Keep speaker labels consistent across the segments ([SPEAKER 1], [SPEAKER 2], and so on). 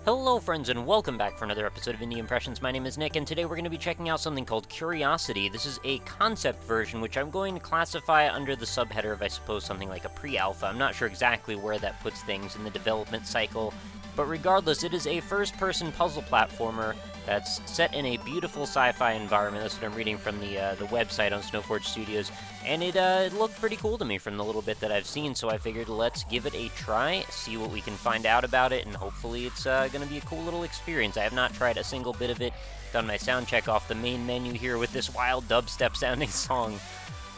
[SPEAKER 1] Hello friends and welcome back for another episode of Indie Impressions. My name is Nick and today we're going to be checking out something called Curiosity. This is a concept version which I'm going to classify under the subheader of I suppose something like a pre-alpha. I'm not sure exactly where that puts things in the development cycle, but regardless it is a first-person puzzle platformer that's set in a beautiful sci-fi environment. That's what I'm reading from the website on Snowforge Studios, and it looked pretty cool to me from the little bit that I've seen, so I figured let's give it a try, see what we can find out about it, and hopefully it's going to be a cool little experience. I have not tried a single bit of it, done my sound check off the main menu here with this wild dubstep sounding song.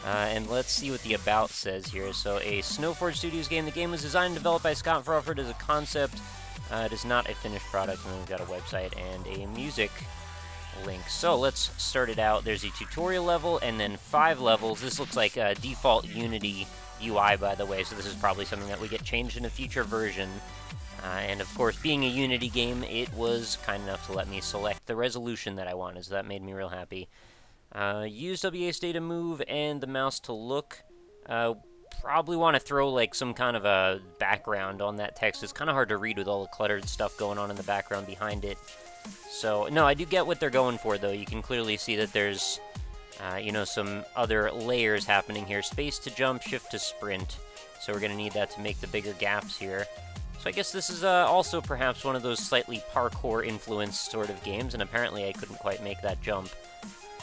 [SPEAKER 1] And let's see what the about says here. So, a Snowforge Studios game. The game was designed and developed by Scott Crawford as a concept. It is not a finished product, and then we've got a website and a music link. So let's start it out. There's a tutorial level and then 5 levels. This looks like a default Unity UI, by the way, so this is probably something that we get changed in a future version. And of course, being a Unity game, it was kind enough to let me select the resolution that I wanted, so that made me real happy. Use WASD to move and the mouse to look. Probably want to throw like some kind of a background on that text. It's kind of hard to read with all the cluttered stuff going on in the background behind it. So, no, I do get what they're going for, though. You can clearly see that there's, you know, some other layers happening here. Space to jump, shift to sprint. So we're going to need that to make the bigger gaps here. So I guess this is also perhaps one of those slightly parkour-influenced sort of games, and apparently I couldn't quite make that jump.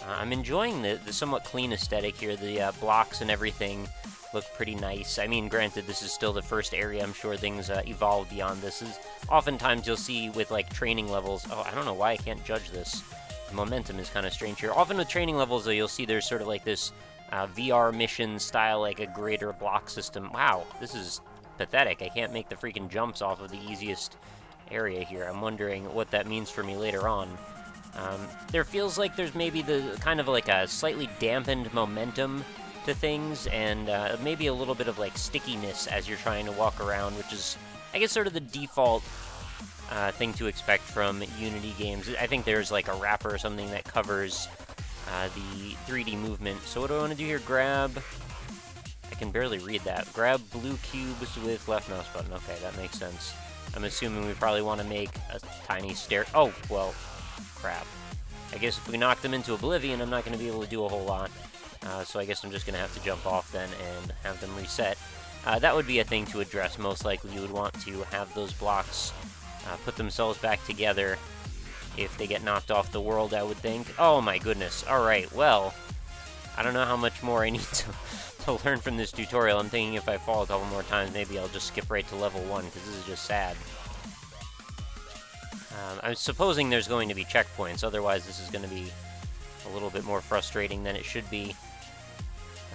[SPEAKER 1] I'm enjoying the somewhat clean aesthetic here. The blocks and everything look pretty nice. I mean, granted, this is still the first area. I'm sure things evolve beyond this. Oftentimes you'll see with, like, training levels... Oh, I don't know why I can't judge this. The momentum is kind of strange here. Often with training levels, though, you'll see there's sort of like this VR mission style, like a greater block system. Wow, this is pathetic. I can't make the freaking jumps off of the easiest area here. I'm wondering what that means for me later on. There feels like there's maybe the kind of like a slightly dampened momentum to things, and maybe a little bit of like stickiness as you're trying to walk around, which is, I guess, sort of the default thing to expect from Unity games. I think there's like a wrapper or something that covers the 3D movement. So what do I want to do here? Grab... I can barely read that. Grab blue cubes with left mouse button. Okay, that makes sense. I'm assuming we probably want to make a tiny stair... Oh, well, crap. I guess if we knock them into oblivion, I'm not going to be able to do a whole lot. So I guess I'm just going to have to jump off then and have them reset. That would be a thing to address. Most likely you would want to have those blocks put themselves back together if they get knocked off the world, I would think. Oh my goodness. Alright, well, I don't know how much more I need to learn from this tutorial. I'm thinking if I fall a couple more times, maybe I'll just skip right to level 1, because this is just sad. I'm supposing there's going to be checkpoints, otherwise this is going to be a little bit more frustrating than it should be.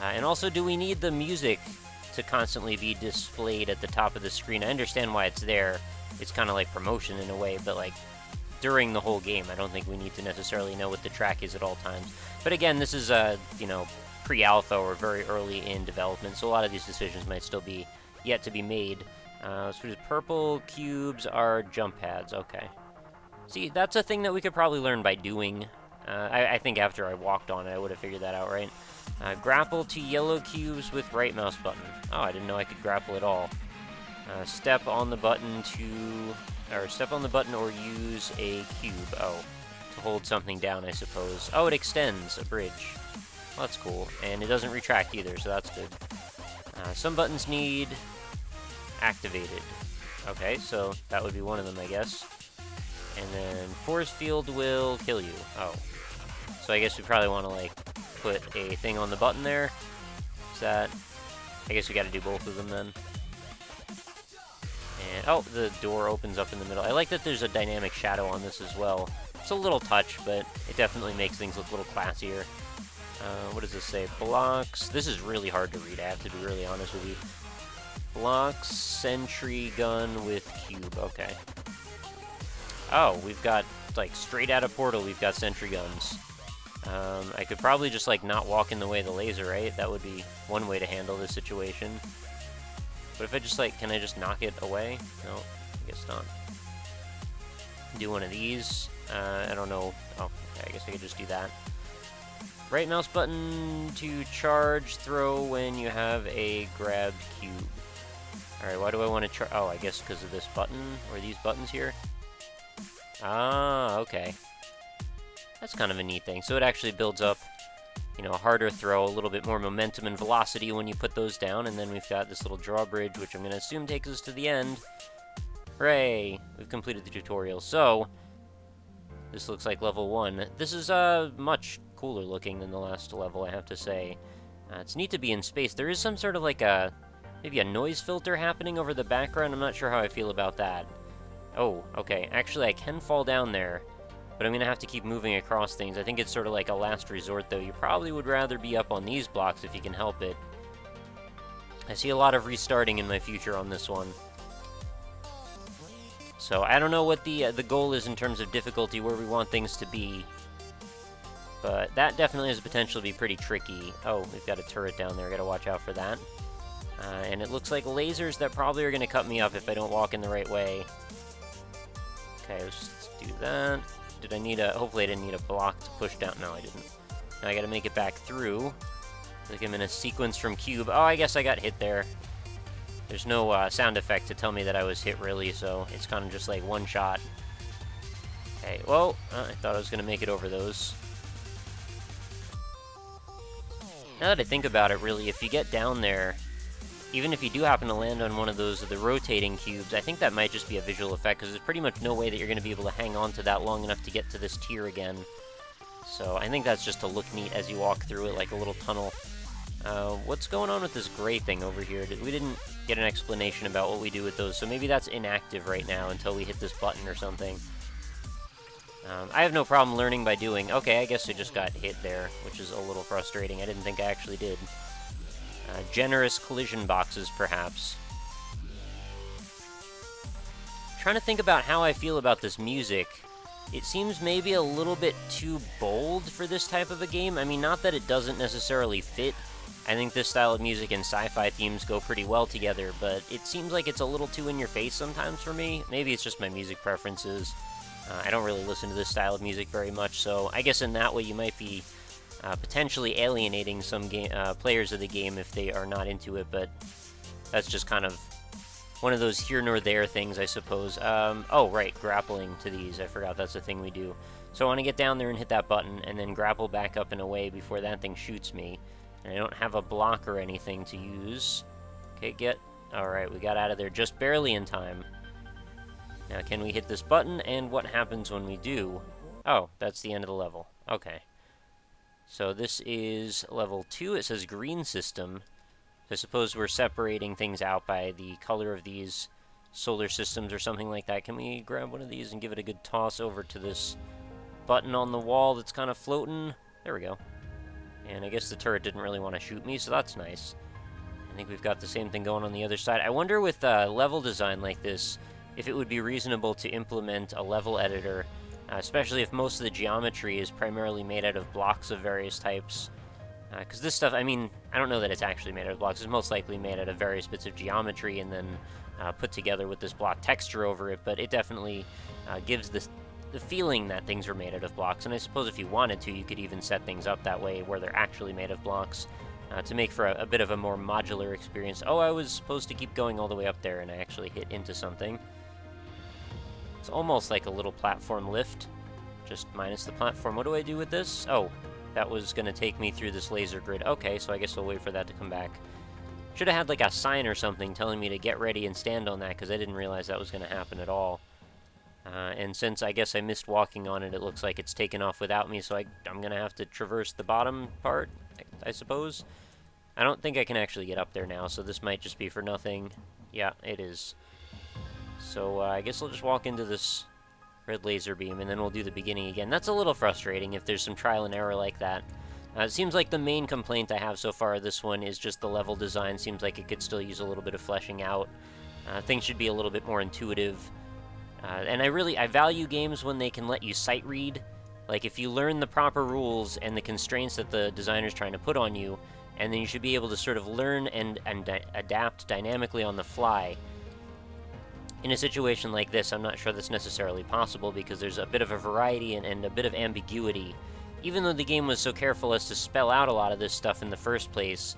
[SPEAKER 1] And also, do we need the music to constantly be displayed at the top of the screen? I understand why it's there. It's kind of like promotion in a way, but like during the whole game, I don't think we need to necessarily know what the track is at all times. But again, this is, you know, pre-alpha or very early in development, so a lot of these decisions might still be yet to be made. So these purple cubes are jump pads, okay. See, that's a thing that we could probably learn by doing. I think after I walked on it, I would have figured that out, right? Grapple to yellow cubes with right mouse button. Oh, I didn't know I could grapple at all. Step on the button or use a cube. Oh, to hold something down, I suppose. Oh, it extends a bridge. Well, that's cool. And it doesn't retract either, so that's good. Some buttons need activated. Okay, so that would be one of them, I guess. And then force field will kill you. Oh. So I guess we probably want to, like, put a thing on the button there. Is that... I guess we got to do both of them then. And, oh, the door opens up in the middle. I like that there's a dynamic shadow on this as well. It's a little touch, but it definitely makes things look a little classier. What does this say? Blocks. This is really hard to read, I have to be really honest with you. Blocks, sentry gun with cube. Okay. Oh, we've got, like, straight out of Portal, we've got sentry guns. I could probably just, like, not walk in the way of the laser, right? That would be one way to handle this situation. But if I just, like, can I just knock it away? No, I guess not. Do one of these. I don't know. Oh, okay, I guess I could just do that. Right mouse button to charge throw when you have a grabbed cube. Alright, why do I want to oh, I guess because of this button, or these buttons here. Ah, okay. That's kind of a neat thing. So it actually builds up, you know, a harder throw, a little bit more momentum and velocity when you put those down, and then we've got this little drawbridge, which I'm going to assume takes us to the end. Hooray! We've completed the tutorial. So, this looks like level 1. This is much cooler looking than the last level, I have to say. It's neat to be in space. There is some sort of like maybe a noise filter happening over the background. I'm not sure how I feel about that. Oh, okay. Actually, I can fall down there, but I'm going to have to keep moving across things. I think it's sort of like a last resort, though. You probably would rather be up on these blocks if you can help it. I see a lot of restarting in my future on this one. So I don't know what the goal is in terms of difficulty, where we want things to be. But that definitely has the potential to be pretty tricky. Oh, we've got a turret down there. Gotta watch out for that. And it looks like lasers that probably are going to cut me up if I don't walk in the right way. Okay, let's just do that. Did I need a... Hopefully I didn't need a block to push down. No, I didn't. Now I gotta make it back through. Like I'm in a sequence from Cube. Oh, I guess I got hit there. There's no sound effect to tell me that I was hit, really, so it's kind of just like one shot. Okay, well, I thought I was going to make it over those. Now that I think about it, really, if you get down there, even if you do happen to land on one of those the rotating cubes, I think that might just be a visual effect, because there's pretty much no way that you're going to be able to hang on to that long enough to get to this tier again. So I think that's just to look neat as you walk through it, like a little tunnel. What's going on with this gray thing over here? We didn't get an explanation about what we do with those, so maybe that's inactive right now until we hit this button or something. I have no problem learning by doing. Okay, I guess I just got hit there, which is a little frustrating. I didn't think I actually did. Generous collision boxes, perhaps. Trying to think about how I feel about this music. It seems maybe a little bit too bold for this type of a game. I mean, not that it doesn't necessarily fit. I think this style of music and sci-fi themes go pretty well together, but it seems like it's a little too in your face sometimes for me. Maybe it's just my music preferences. I don't really listen to this style of music very much, so I guess in that way you might be potentially alienating some players of the game if they are not into it, but that's just kind of one of those here nor there things, I suppose. Oh, right, grappling to these. I forgot that's the thing we do. So I want to get down there and hit that button, and then grapple back up and away before that thing shoots me. And I don't have a block or anything to use. Okay, Alright, we got out of there just barely in time. Now, can we hit this button, and what happens when we do? Oh, that's the end of the level. Okay. So this is level 2. It says green system. I suppose we're separating things out by the color of these solar systems or something like that. Can we grab one of these and give it a good toss over to this button on the wall that's kind of floating? There we go. And I guess the turret didn't really want to shoot me, so that's nice. I think we've got the same thing going on the other side. I wonder with level design like this, if it would be reasonable to implement a level editor, especially if most of the geometry is primarily made out of blocks of various types. Because this stuff, I mean, I don't know that it's actually made out of blocks. It's most likely made out of various bits of geometry and then put together with this block texture over it, but it definitely gives the feeling that things are made out of blocks. And I suppose if you wanted to, you could even set things up that way where they're actually made of blocks to make for a bit of a more modular experience. Oh, I was supposed to keep going all the way up there and I actually hit into something. It's almost like a little platform lift, just minus the platform. What do I do with this? Oh, that was going to take me through this laser grid. Okay, so I guess I'll wait for that to come back. Should have had like a sign or something telling me to get ready and stand on that, because I didn't realize that was going to happen at all. And since I guess I missed walking on it, it looks like it's taken off without me, so I'm going to have to traverse the bottom part, I suppose. I don't think I can actually get up there now, so this might just be for nothing. Yeah, it is. So I guess I'll just walk into this red laser beam, and then we'll do the beginning again. That's a little frustrating if there's some trial and error like that. It seems like the main complaint I have so far of this one is just the level design. Seems like it could still use a little bit of fleshing out. Things should be a little bit more intuitive. And I value games when they can let you sight read. Like, if you learn the proper rules and the constraints that the designer's trying to put on you, and then you should be able to sort of learn and adapt dynamically on the fly. In a situation like this, I'm not sure that's necessarily possible because there's a bit of a variety and a bit of ambiguity. Even though the game was so careful as to spell out a lot of this stuff in the first place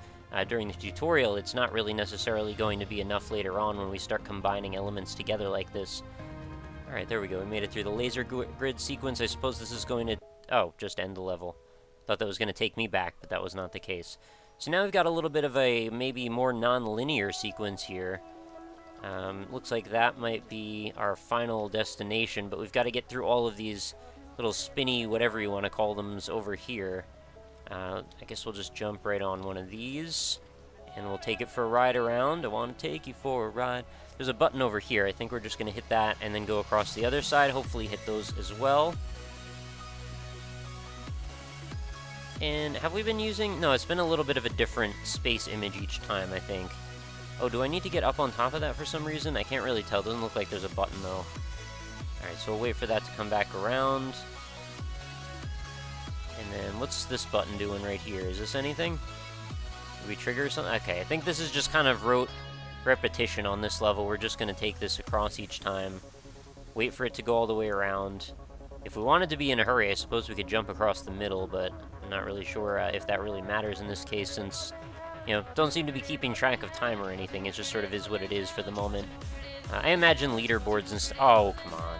[SPEAKER 1] during the tutorial, it's not really necessarily going to be enough later on when we start combining elements together like this. Alright, there we go. We made it through the laser grid sequence. I suppose this is going to... Oh, just end the level. Thought that was going to take me back, but that was not the case. So now we've got a little bit of a maybe more non-linear sequence here. Looks like that might be our final destination, but we've got to get through all of these little spinny, whatever you want to call them, over here. I guess we'll just jump right on one of these, and we'll take it for a ride around. I want to take you for a ride. There's a button over here. I think we're just going to hit that and then go across the other side. Hopefully hit those as well. And have we been using... No, it's been a little bit of a different space image each time, I think. Oh, do I need to get up on top of that for some reason? I can't really tell. Doesn't look like there's a button, though. Alright, so we'll wait for that to come back around. And then, what's this button doing right here? Is this anything? Did we trigger something? Okay, I think this is just kind of rote repetition on this level. We're just going to take this across each time. Wait for it to go all the way around. If we wanted to be in a hurry, I suppose we could jump across the middle, but I'm not really sure if that really matters in this case, since, you know, don't seem to be keeping track of time or anything. It just sort of is what it is for the moment. I imagine leaderboards and oh, come on.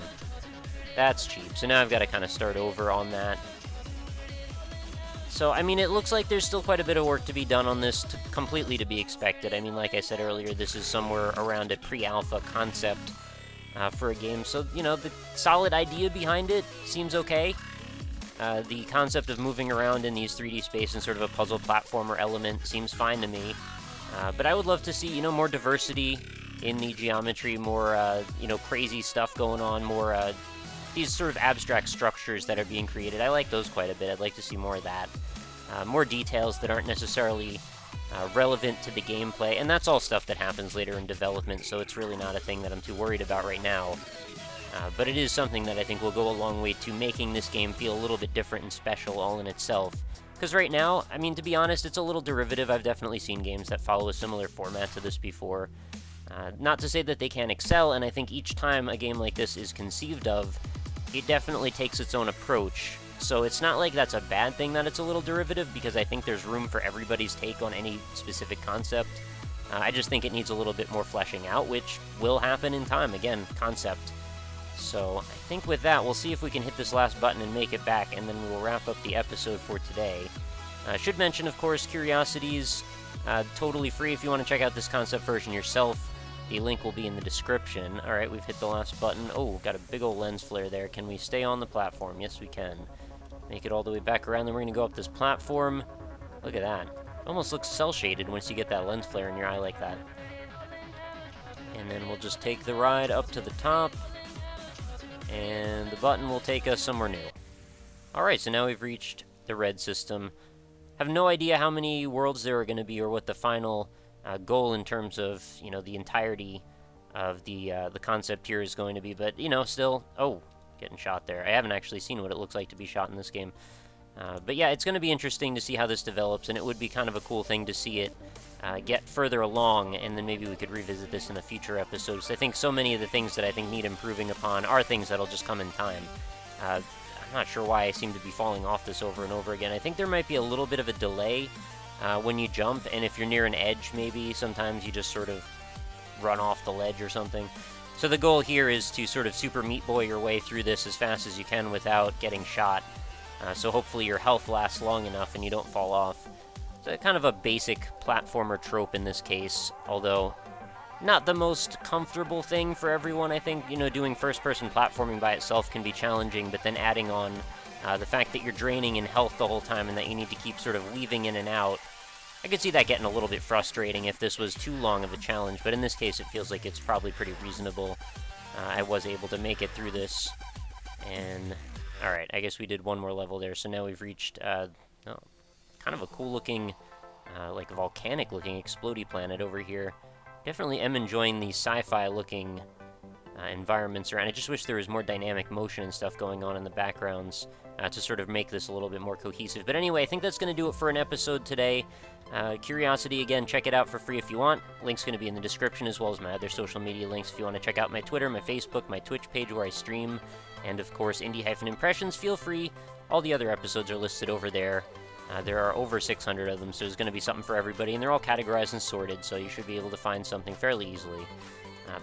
[SPEAKER 1] That's cheap. So now I've got to kind of start over on that. So, I mean, it looks like there's still quite a bit of work to be done on this, completely to be expected. I mean, like I said earlier, this is somewhere around a pre-alpha concept for a game. So, you know, the solid idea behind it seems okay. The concept of moving around in these 3D space and sort of a puzzle platformer element seems fine to me. But I would love to see, you know, more diversity in the geometry, more, you know, crazy stuff going on, more, these sort of abstract structures that are being created. I like those quite a bit. I'd like to see more of that. More details that aren't necessarily relevant to the gameplay, and that's all stuff that happens later in development, so it's really not a thing that I'm too worried about right now. But it is something that I think will go a long way to making this game feel a little bit different and special all in itself. Because right now, I mean, to be honest, it's a little derivative. I've definitely seen games that follow a similar format to this before. Not to say that they can't excel, and I think each time a game like this is conceived of, it definitely takes its own approach. So it's not like that's a bad thing that it's a little derivative, because I think there's room for everybody's take on any specific concept. I just think it needs a little bit more fleshing out, which will happen in time. Again, concept. So I think with that, we'll see if we can hit this last button and make it back, and then we'll wrap up the episode for today. I should mention, of course, Curiosities, totally free if you want to check out this concept version yourself. The link will be in the description. Alright, we've hit the last button. Oh, got a big old lens flare there. Can we stay on the platform? Yes, we can. Make it all the way back around, then we're going to go up this platform. Look at that. Almost looks cel-shaded once you get that lens flare in your eye like that. And then we'll just take the ride up to the top. And the button will take us somewhere new. Alright, so now we've reached the red system. Have no idea how many worlds there are going to be or what the final goal in terms of, you know, the entirety of the concept here is going to be, but, you know, still... Oh, getting shot there. I haven't actually seen what it looks like to be shot in this game. But yeah, it's going to be interesting to see how this develops, and it would be kind of a cool thing to see it get further along, and then maybe we could revisit this in a future episode. So I think so many of the things that I think need improving upon are things that'll just come in time. I'm not sure why I seem to be falling off this over and over again. I think there might be a little bit of a delay when you jump, and if you're near an edge, maybe sometimes you just sort of run off the ledge or something. So the goal here is to sort of Super Meat Boy your way through this as fast as you can without getting shot. So hopefully your health lasts long enough and you don't fall off. So kind of a basic platformer trope in this case, although not the most comfortable thing for everyone. I think, you know, doing first-person platforming by itself can be challenging, but then adding on the fact that you're draining in health the whole time and that you need to keep sort of weaving in and out, I could see that getting a little bit frustrating if this was too long of a challenge, but in this case it feels like it's probably pretty reasonable. I was able to make it through this, and alright, I guess we did one more level there, so now we've reached kind of a cool-looking, like volcanic-looking explodey planet over here. Definitely am enjoying the sci-fi-looking environments around. I just wish there was more dynamic motion and stuff going on in the backgrounds to sort of make this a little bit more cohesive. But anyway, I think that's going to do it for an episode today. Curiosity, again, check it out for free if you want. Link's going to be in the description, as well as my other social media links if you want to check out my Twitter, my Facebook, my Twitch page where I stream, and of course, Indie-Impressions. Feel free. All the other episodes are listed over there. There are over 600 of them, so there's going to be something for everybody, and they're all categorized and sorted, so you should be able to find something fairly easily.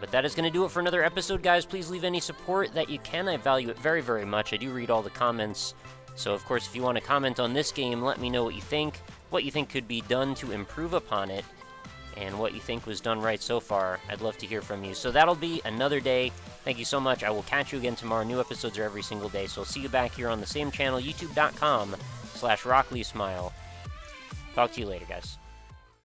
[SPEAKER 1] But that is going to do it for another episode, guys. Please leave any support that you can. I value it very, very much. I do read all the comments. So, of course, if you want to comment on this game, let me know what you think could be done to improve upon it, and what you think was done right so far. I'd love to hear from you. So that'll be another day. Thank you so much. I will catch you again tomorrow. New episodes are every single day, so I'll see you back here on the same channel, youtube.com/RockLeeSmile. Talk to you later, guys.